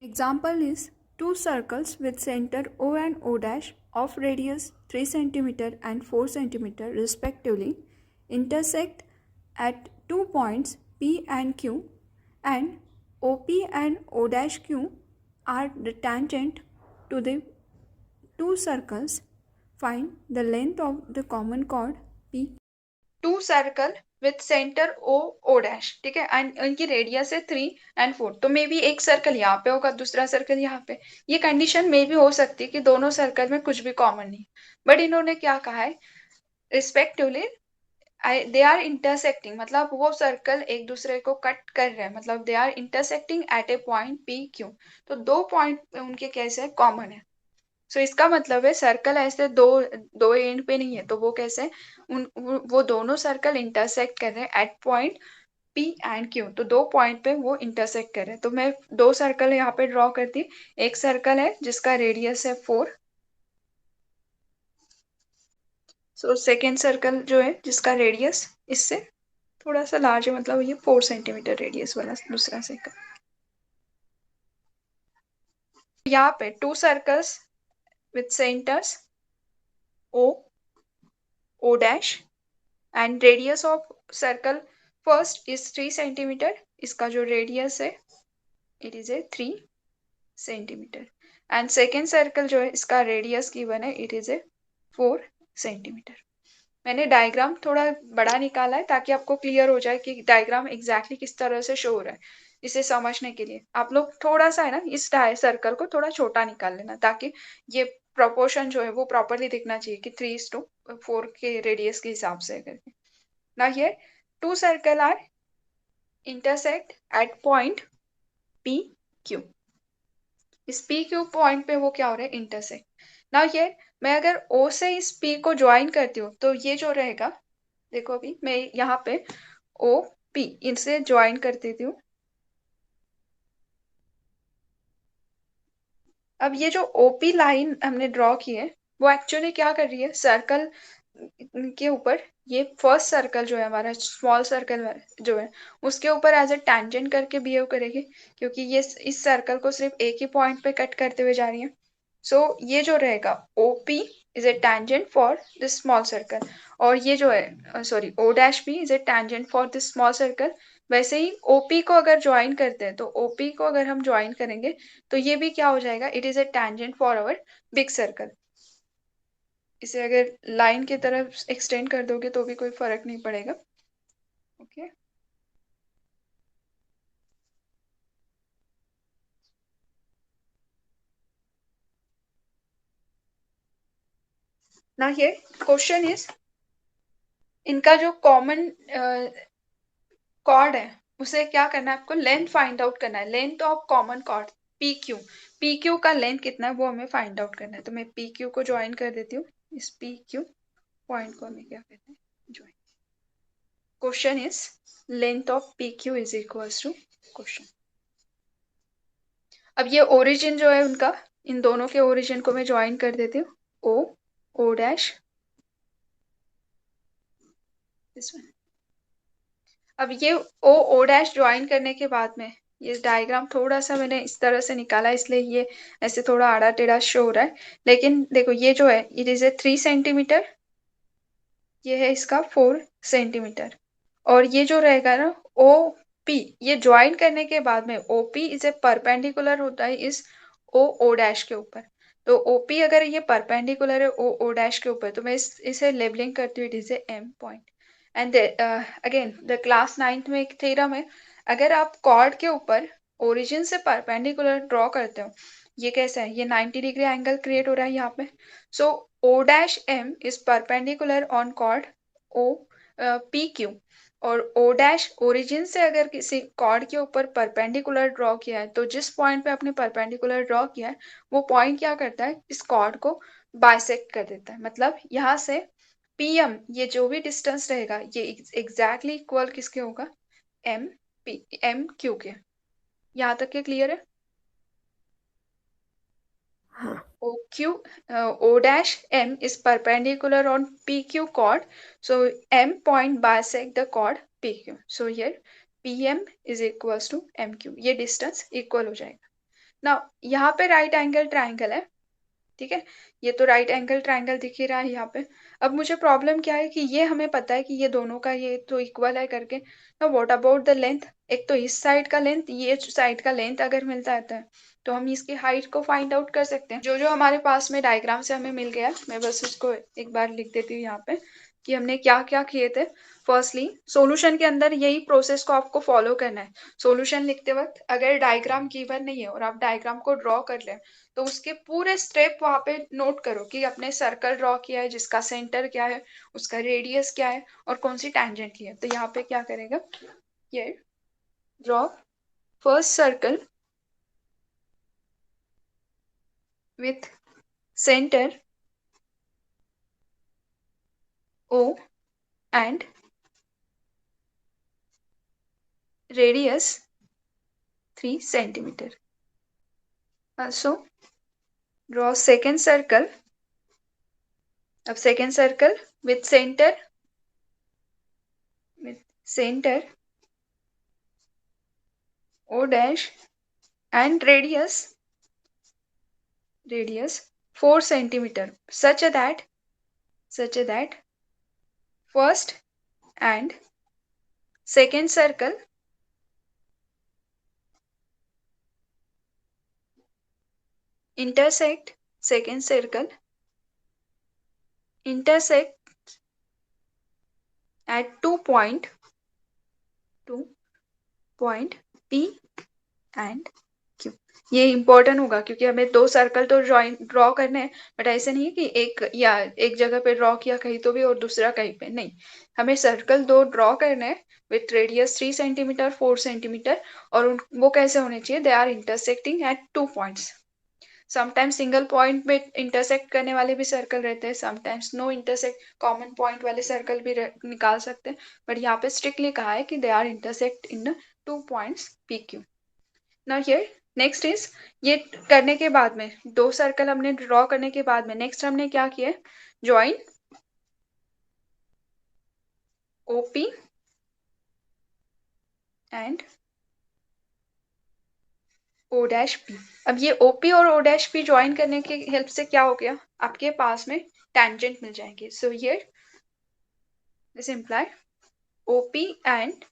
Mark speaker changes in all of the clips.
Speaker 1: Example is two circles with center O and O dash of radius 3 cm and 4 cm respectively intersect at 2 points P and Q, and OP and O dash Q are the tangent to the two circles. Find the length of the common chord P.
Speaker 2: Two circle with centre O O dash, ठीक है, and उनकी radius है 3 and 4, तो may be एक circle यहाँ पे होगा, दूसरा सर्कल यहाँ पे। ये कंडीशन मे भी हो सकती है कि दोनों सर्कल में कुछ भी कॉमन नहीं, बट इन्होंने क्या कहा है, रिस्पेक्टिवली दे आर इंटरसेक्टिंग, मतलब वो सर्कल एक दूसरे को कट कर रहे हैं, मतलब they are intersecting at a point P Q. तो दो पॉइंट उनके कैसे कॉमन है। सो इसका मतलब है सर्कल ऐसे दो दो एंड पे नहीं है, तो वो कैसे वो दोनों सर्कल इंटरसेक्ट कर रहे हैं at point P and Q, तो दो पॉइंट पे वो इंटरसेक्ट कर रहे हैं। तो मैं दो सर्कल यहाँ पे ड्रॉ करती। एक सर्कल है जिसका रेडियस है 4, सो सेकेंड सर्कल जो है जिसका रेडियस इससे थोड़ा सा लार्ज है, मतलब ये 4 सेंटीमीटर रेडियस वाला दूसरा सर्कल। यहाँ पे two circles with centres O O dash and radius of circle first is 3 centimetre, इसका जो रेडियस है it is a 3 centimetre, and second circle जो है इसका रेडियस गिवन है इट इज ए 4 सेंटीमीटर। मैंने डायग्राम थोड़ा बड़ा निकाला है ताकि आपको क्लियर हो जाए कि डायग्राम एग्जैक्टली किस तरह से शो हो रहा है। इसे समझने के लिए आप लोग थोड़ा सा है ना इस सर्कल को थोड़ा छोटा निकाल लेना, ताकि ये प्रोपोर्शन जो है वो प्रॉपरली दिखना चाहिए कि 3:4 के रेडियस के हिसाब से करके। Now here two circle are intersect at point PQ. इस PQ पॉइंट पे वो क्या हो रहा है, इंटरसेक्ट। नाउ हियर मैं अगर O से इस P को ज्वाइन करती हूँ तो ये जो रहेगा, देखो अभी मैं यहाँ पे OP इनसे ज्वाइन कर देती हूँ। अब ये जो OP लाइन हमने ड्रॉ की है वो एक्चुअली क्या कर रही है, सर्कल के ऊपर, ये फर्स्ट सर्कल जो है हमारा स्मॉल सर्कल जो है उसके ऊपर एज ए टैंजेंट करके बिहेव करेगी, क्योंकि ये इस सर्कल को सिर्फ एक ही पॉइंट पे कट करते हुए जा रही है। सो ये जो रहेगा OP is a tangent for this small circle, और ये जो है सॉरी O डैश भी is a tangent for this small circle. वैसे ही OP को अगर ज्वाइन करते हैं तो OP को अगर हम ज्वाइन करेंगे तो ये भी क्या हो जाएगा, it is A tangent for our big circle. इसे अगर लाइन की तरफ एक्सटेंड कर दोगे तो भी कोई फर्क नहीं पड़ेगा। ओके, ना ये क्वेश्चन इज, इनका जो कॉमन कॉर्ड है उसे क्या करना है आपको, लेंथ फाइंड आउट करना है, length of common chord PQ। PQ का लेंथ कितना है वो हमें फाइंड आउट करना है, तो मैं PQ को ज्वाइन कर देती हूँ। इस PQ पॉइंट को हमें क्या कहते हैं, join. Question is length of PQ is equals to question. अब ये ओरिजिन जो है उनका, इन दोनों के ओरिजिन को मैं ज्वाइन कर देती हूँ, O O डैश, अब ये O O डैश ज्वाइन करने के बाद में ये डायग्राम थोड़ा सा मैंने इस तरह से निकाला, इसलिए ये ऐसे थोड़ा आड़ा टेढ़ा शो हो रहा है, लेकिन देखो ये जो है इट इज ए 3 सेंटीमीटर, ये है इसका 4 सेंटीमीटर, और ये जो रहेगा ना OP, ये ज्वाइन करने के बाद में OP इज ए परपेंडिकुलर होता है इस O O डैश के ऊपर। तो OP अगर ये परपेंडिकुलर है O O डैश के ऊपर तो मैं इसे लेबलिंग करती हूँ, it is A M point. And again the class 9th में एक थ्योरम है, अगर आप कॉर्ड के ऊपर ओरिजिन से परपेंडिकुलर ड्रॉ करते हो, ये कैसा है, ये 90 डिग्री एंगल क्रिएट हो रहा है यहाँ पे। So O dash M is perpendicular on chord O PQ, और O डैश ओरिजिन से अगर किसी कॉर्ड के ऊपर परपेंडिकुलर ड्रॉ किया है तो जिस पॉइंट पे आपने परपेंडिकुलर ड्रॉ किया है वो पॉइंट क्या करता है, इस कॉर्ड को बाइसेक्ट कर देता है। मतलब यहाँ से PM ये जो भी डिस्टेंस रहेगा ये एग्जैक्टली इक्वल किसके होगा, MQ के। यहाँ तक के क्लियर है। O dash M is perpendicular on PQ chord. So M point bisect the chord PQ. So here PM is equals to MQ. ये distance equal हो जाएगा। ना यहाँ पे राइट एंगल ट्राइंगल है, ठीक है, ये तो राइट एंगल ट्राइंगल दिख ही रहा है यहाँ पे। अब मुझे प्रॉब्लम क्या है कि ये हमें पता है कि ये दोनों का ये तो इक्वल है करके। ना व्हाट अबाउट द लेंथ, एक तो इस साइड का लेंथ, ये साइड का लेंथ अगर मिलता है तो हम इसकी हाइट को फाइंड आउट कर सकते हैं। जो जो हमारे पास में डायग्राम से हमें मिल गया, मैं बस इसको एक बार लिख देती हूँ यहाँ पे कि हमने क्या क्या किए थे। फर्स्टली सॉल्यूशन के अंदर यही प्रोसेस को आपको फॉलो करना है। सॉल्यूशन लिखते वक्त अगर डायग्राम गिवन नहीं है और आप डायग्राम को ड्रॉ कर लें तो उसके पूरे स्टेप वहां पे नोट करो कि अपने सर्कल ड्रॉ किया है, जिसका सेंटर क्या है, उसका रेडियस क्या है और कौन सी टैंजेंट ली है। तो यहाँ पे क्या करेगा, ये draw first circle with centre O and radius 3 centimeter. Also draw second circle. अब second circle with center O dash and radius 4 centimeter, such that first and second circle intersect at 2 point P and Q। ये important होगा क्योंकि हमें दो circle तो draw करने हैं, but ऐसे नहीं है कि एक जगह पे ड्रॉ किया कहीं तो भी और दूसरा कहीं पे नहीं। हमें सर्कल दो ड्रॉ करने हैं विथ रेडियस 3 सेंटीमीटर 4 सेंटीमीटर, और वो कैसे होने चाहिए, they are intersecting at 2 points. Sometimes single point में इंटरसेक्ट करने वाले भी सर्कल रहते हैं, sometimes no intersect common point वाले सर्कल भी निकाल सकते हैं, बट यहाँ पे स्ट्रिक्टली कहा है कि they are intersect in 2 points PQ। Now here next is, ये करने के बाद में दो सर्कल हमने ड्रॉ करने के बाद में नेक्स्ट हमने क्या किया, join OP and O dash P। अब ये OP और O डैश P ज्वाइन करने की हेल्प से क्या हो गया, आपके पास में टैंजेंट मिल जाएंगे। So here this imply OP and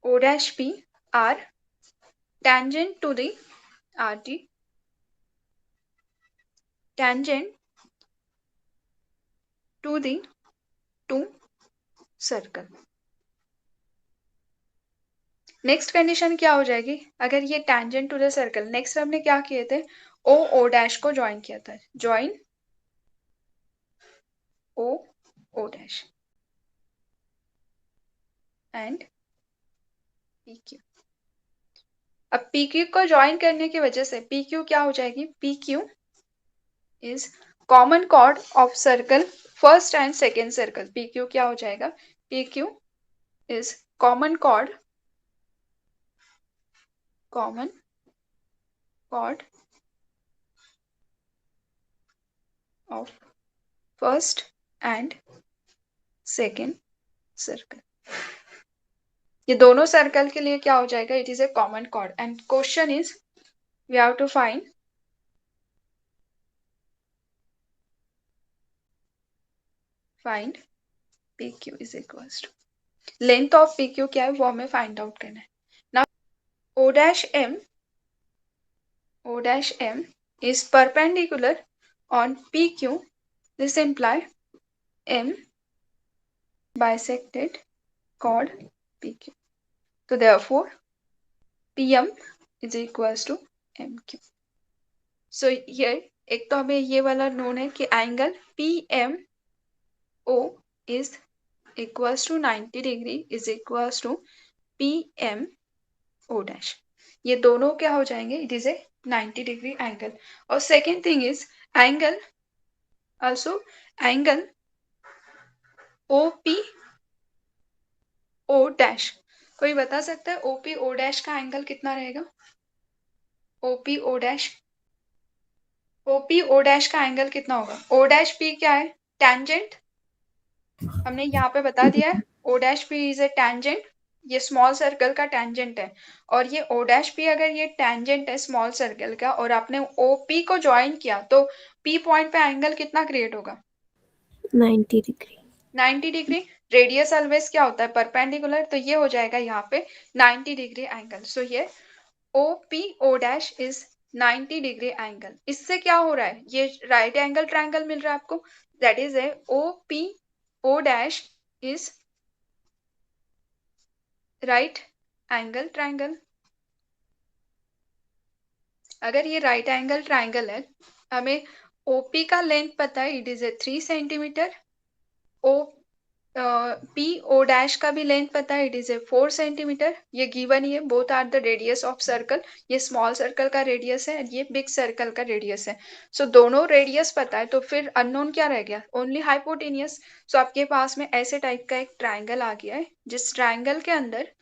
Speaker 2: O dash P are tangent to the two circle। Next condition क्या हो जाएगी, अगर ये tangent to the circle, next हमने क्या किए थे, O डैश को ज्वाइन किया था, join O dash and PQ। अब PQ को ज्वाइन करने की वजह से PQ क्या हो जाएगी, PQ is common chord of circle first and second circle. PQ क्या हो जाएगा, PQ is common chord of first and second circle। ये दोनों सर्कल के लिए क्या हो जाएगा, it is a common chord and question is we have to find PQ is equals to length of PQ क्या है वो हमें फाइंड आउट करना है। Now O dash M is perpendicular on PQ, this imply M bisected chord PQ, so therefore PM is equals to MQ। so here एक तो हमें ये वाला नोन है कि angle PMO is equals to 90 degree is equals to PMO dash, ये दोनों क्या हो जाएंगे, it is a 90 degree angle. और second thing is angle also angle OPO dash, कोई बता सकता है OPO dash का एंगल कितना रहेगा, OPO dash का एंगल कितना होगा। O dash P क्या है, tangent, हमने यहाँ पे बता दिया है O dash P is a tangent ये स्मॉल सर्कल का टेंजेंट है, और ये ओ डैश भी अगर ये टेंजेंट है स्मॉल सर्कल का और आपने ओ पी को ज्वाइन किया तो पी पॉइंट पे एंगल कितना क्रिएट होगा?
Speaker 3: 90 डिग्री।
Speaker 2: 90 डिग्री। रेडियस ऑलवेज क्या होता है? परपेंडिकुलर, तो ये हो जाएगा यहाँ पे 90 डिग्री एंगल। सो ये O P O dash is 90 degree angle. इससे क्या हो रहा है? ये राइट एंगल ट्रायंगल मिल रहा है आपको, that is a O P O dash is right angle triangle. अगर ये राइट एंगल ट्रायंगल है, हमें ओपी का लेंथ पता है, it is a 3 centimetre. O P O dash का भी लेंथ पता है, इट इज ए 4 सेंटीमीटर। ये गिवन ही है, both are the radius of circle. ये स्मॉल सर्कल का रेडियस है और ये बिग सर्कल का रेडियस है। सो दोनों रेडियस पता है, तो फिर अननोन क्या रह गया? Only hypotenuse. सो आपके पास में ऐसे टाइप का एक ट्रायंगल आ गया है, जिस ट्रायंगल के अंदर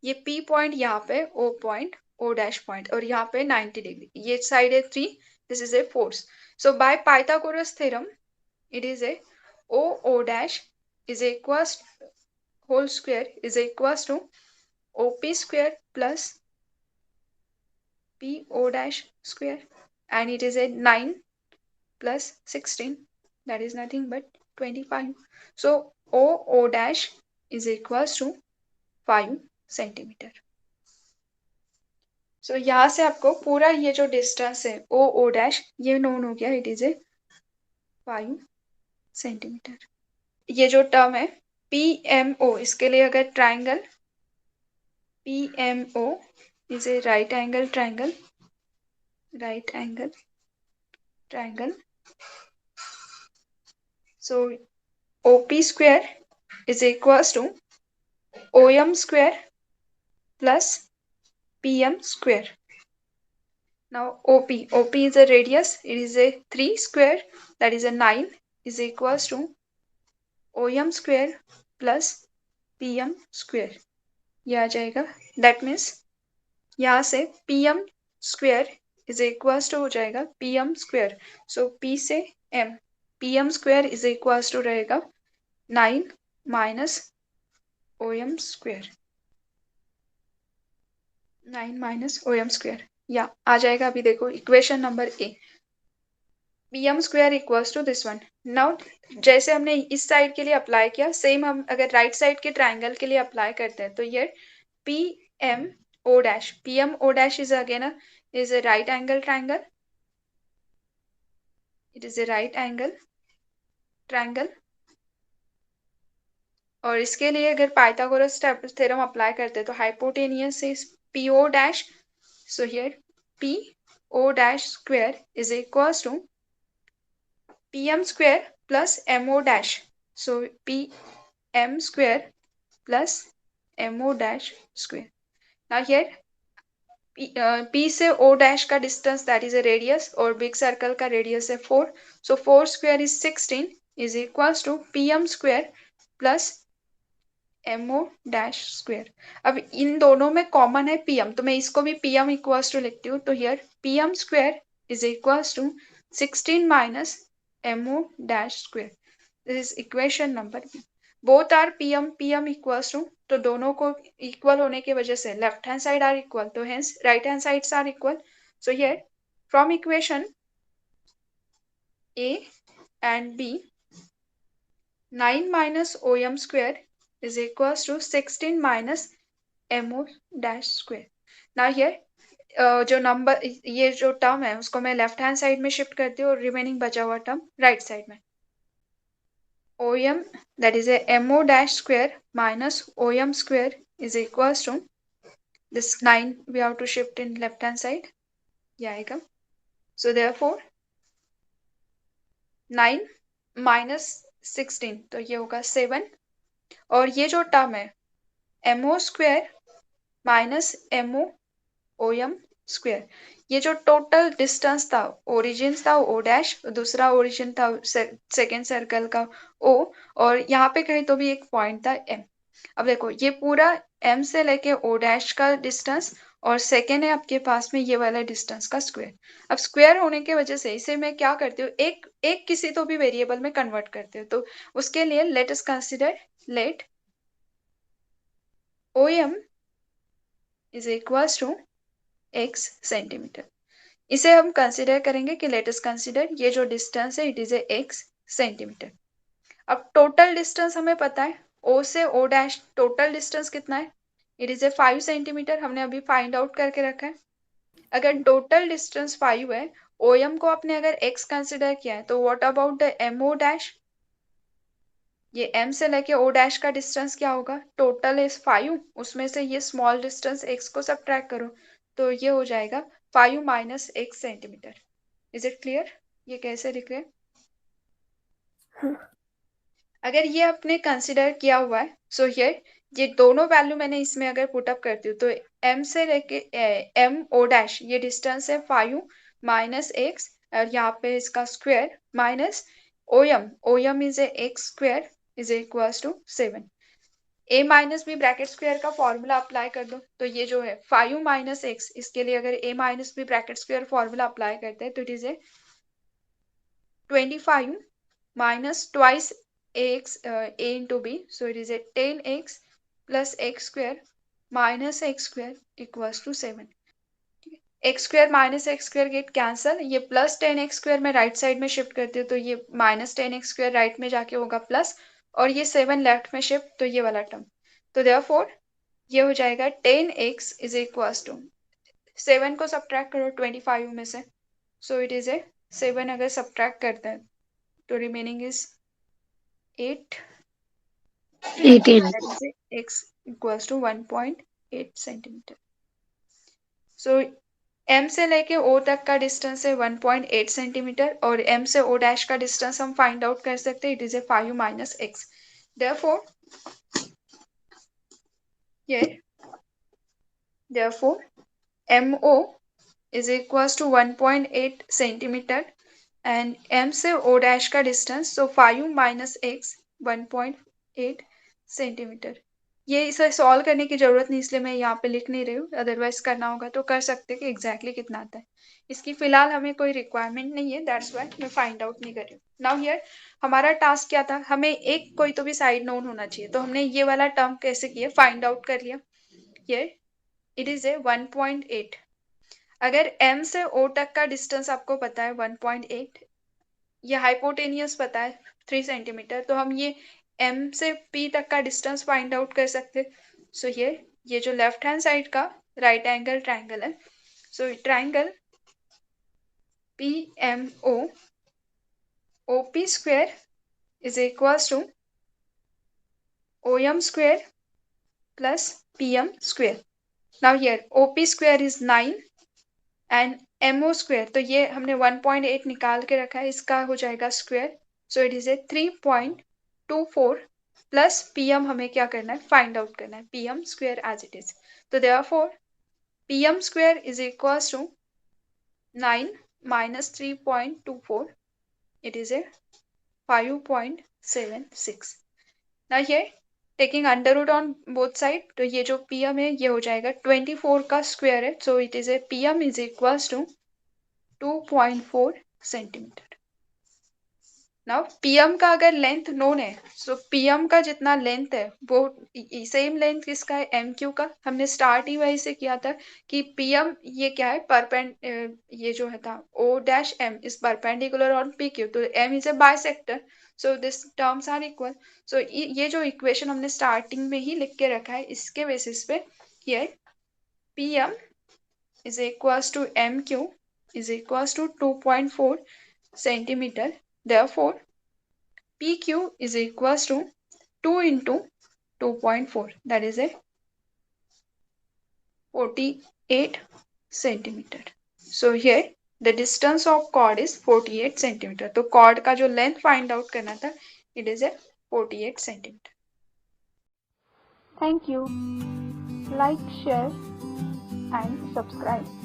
Speaker 2: ये पी पॉइंट यहाँ पे, O point, O dash point, और यहाँ पे 90 डिग्री। ये साइड है 3, this is a 4। So by Pythagoras theorem it is a o dash is equals whole square is equals to op square plus po dash square, and it is a 9 plus 16, that is nothing but 25. So o dash is equals to 5 centimetre. So यहाँ से आपको पूरा ये जो distance है O dash ये known हो गया, इट इज ए 5 सेंटीमीटर। ये जो टर्म है पी एम ओ, इसके लिए अगर triangle P M O is a right angle triangle, right angle triangle, so O P square is equals to O M square plus P M square. Now OP is a radius, it is a 3 square, that is a 9 is equals to OM square plus PM square। ये आ जाएगा, that means यहाँ से PM square is equals to हो जाएगा PM square। So P से M, PM square is equals to रहेगा 9 minus OM square, 9 minus OM square। या आ जाएगा, अभी देखो equation number A, pm square equals to this one. Now जैसे हमने इस साइड के लिए अप्लाई किया, सेम हम अगर राइट साइड के ट्राइंगल के लिए अप्लाई करते हैं, तो ये P M O dash, P M O dash is again is a right angle triangle, it is a right angle triangle. और इसके लिए अगर पाइथागोरस थ्योरम अप्लाई करते हैं, तो hypotenuse is P O dash, so here P O dash square is equals to pm square plus mo dash, so pm square plus mo dash square। now here p से o dash का distance, that is A radius, और big circle का radius है 4, so 4 square is 16 is equals to pm square plus mo dash square। अब इन दोनों में common है pm, तो मैं इसको भी pm इक्वल्स टू लिखती हूँ, तो here pm square is equals to 16 minus mo dash square, this is equation number B। both are pm equals to, तो दोनों को इक्वल होने की वजह से left hand side are equal, तो hence right hand sides are equal. So here from equation A and B, 9 minus om square is equals to 16 minus mo dash square। now here जो number, ये जो term है उसको मैं left hand side में shift करती हूँ और रिमेनिंग बचा हुआ टर्म राइट साइड में। OM, that is a mo dash square minus OM square is equals to this 9 we have to shift in left hand side, ये आएगा। So therefore 9 minus 16, तो ये होगा 7, और ये जो टर्म है mo square minus mo OM square, ये जो टोटल डिस्टेंस था, ओरिजिन था ओ डैश, दूसरा ओरिजिन था सेकेंड सर्कल का ओ, और यहाँ पे कहीं तो भी एक पॉइंट था एम। अब देखो ये पूरा एम से लेके ओ डैश का डिस्टेंस, और सेकेंड है आपके पास में ये वाला डिस्टेंस का स्क्वायर। अब स्क्वायर होने की वजह से इसे मैं क्या करती हूँ, एक एक किसी तो भी वेरिएबल में कन्वर्ट करती हूँ। तो उसके लिए let us consider, let OM is equals to x centimetre. इसे हम कंसिडर करेंगे कि लेट अस कंसिडर ये जो डिस्टेंस है इट इज x सेंटीमीटर। अब टोटल डिस्टेंस हमें पता है O से O डैश टोटल डिस्टेंस कितना है, इट इज 5 सेंटीमीटर, हमने अभी फाइंड आउट करके रखा है। अगर टोटल डिस्टेंस 5 है, OM को आपने अगर x कंसिडर किया है, तो what about the MO dash, ये M से लेके O डैश का डिस्टेंस क्या होगा, टोटल इज 5, उसमें से ये स्मॉल डिस्टेंस x को सब्ट्रैक्ट करो तो ये हो जाएगा 5 minus x centimetre. Is it clear, ये कैसे लिख रहे हैं? अगर ये आपने कंसिडर किया हुआ है, सो ये दोनों वैल्यू मैंने इसमें अगर पुटअप करती हूँ तो M से लेके M O डैश ये डिस्टेंस है 5 माइनस x, और यहाँ पे इसका square minus OM is x square is equals to 7। a minus B bracket square का फॉर्मूला अप्लाई कर दो, तो ये जो है 5 माइनस x, इसके लिए अगर a minus B bracket square formula apply करते हैं तो it is 25 minus twice ax a into b, so it is 10x plus x square minus x square equals to 7। x square minus x square get cancel, ये plus 10x square में right side में shift करती हूँ तो ये minus 10x square right में जाके होगा प्लस, और ये 7 लेफ्ट में शिफ्ट, तो ये वाला टर्म, तो देयरफॉर ये हो जाएगा 10x इज इक्वल्स टू 7 को सब्ट्रैक्ट करो 25 में से, सो इट इज 7 अगर सब्ट्रैक्ट करते हैं तो remaining is 8,
Speaker 3: 18.
Speaker 2: that is x equals to 1.8 centimetre. So M से लेके O तक का डिस्टेंस है 1.8 सेंटीमीटर, और M से O डैश का डिस्टेंस हम फाइंड आउट कर सकते हैं, it is 5 minus x। Therefore MO is equals to 1.8 centimetre and M से O डैश का डिस्टेंस, सो 5 माइनस x 1.8 सेंटीमीटर। ये इसे सॉल्व करने की जरूरत नहीं, इसलिए मैं यहाँ पे लिख नहीं रही हूँ, अदरवाइज करना होगा तो कर सकते कि एग्जैक्टली कितना आता है। इसकी फिलहाल हमें कोई रिक्वायरमेंट नहीं है, दैट्स वाई मैं फाइंड आउट नहीं कर रही हूँ। नाउ हियर हमारा टास्क क्या था, हमें एक कोई तो भी साइड नोन होना चाहिए, तो हमने ये वाला टर्म कैसे किया, फाइंड आउट कर लिया। ये इट इज 1.8। अगर M से O तक का डिस्टेंस आपको पता है 1.8, ये हाइपोटेनियस पता है 3 सेंटीमीटर, तो हम ये M से P तक का डिस्टेंस फाइंड आउट कर सकते। सो ये जो लेफ्ट हैंड साइड का राइट एंगल ट्राइंगल है, so triangle PMO OP square is equals to OM square plus PM square. Now here OP square is 9 and MO square, तो ये हमने 1.8 निकाल के रखा है, इसका हो जाएगा square, so it is 3.24 plus PM हमें क्या करना है, फाइंड आउट करना है PM square as it is. तो therefore PM square is equals to 9 minus 3.24, it is 5.76। Now here taking under root on both side, तो ये जो PM है ये हो जाएगा 24 का स्क्वायर है, so it is PM is equals to 2.4 centimetre. Now PM का अगर लेंथ नोन है, सो PM का जितना लेंथ है वो सेम लेंथ किसका है, MQ का। हमने स्टार्ट ही वही से किया था कि PM ये क्या है, ये जो है था O dash M is perpendicular on PQ, तो M is a bisector, so this terms are equal. So ये जो इक्वेशन हमने स्टार्टिंग में ही लिख के रखा है, इसके बेसिस पे ये PM is equals to MQ is equals to 2.4 centimeter. Therefore, PQ is equals to 2 into 2.4, that is 48 centimeter. So here the distance of chord is 48 centimeter. तो chord का जो length find out करना था, it is 48 centimeter.
Speaker 1: Thank you. Like, share and subscribe.